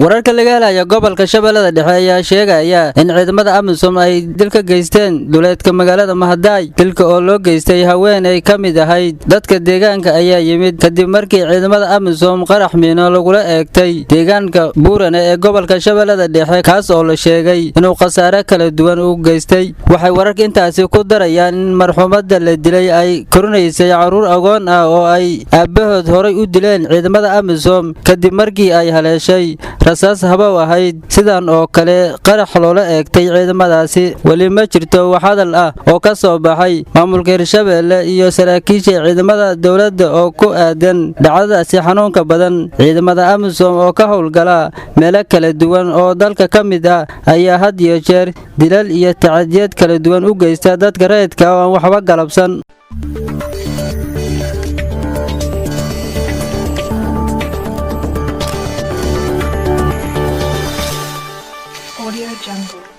wararka laga helaya gobolka Shabeellada Dhexe ayaa sheegaya in ciidamada AMISOM ay dil ka geysteen duleedka magaalada Mahadaay dilka oo loo geystay haweeney ka mid ahayd dadka deegaanka ayaa yimid kadib markii ciidamada AMISOM qarax miino lagula eegtay deegaanka Buurane ee gobolka Shabeellada Dhexe kaas oo la sheegay inuu khasaare kala duwan u geystay waxay wararka intaasi ku darayaan in marxuumada la dilay ay korinaysay caruur agoon ah oo ay aabahood horey u dileen ciidamada AMISOM kadib markii ay haleeshay rasaas habow ahayd sidan oo kale qarax loola eegtay ciidamadaasi wali ma jirto wax hadal ah oo ka soo baxay maamulka Hirshabeelle iyo saraakiisha ciidamada dawladda oo ku aadan dhacdadaasi xanuunka badan ciidamada AMISOM oo ka howlgala meelo kala duwan oo dalka ka mid ah ayaa had iyo jeer dilal iyo tacadiyad kala duwan u geysta dadka rayidka oo aan waxba galabsan Audio Jungle.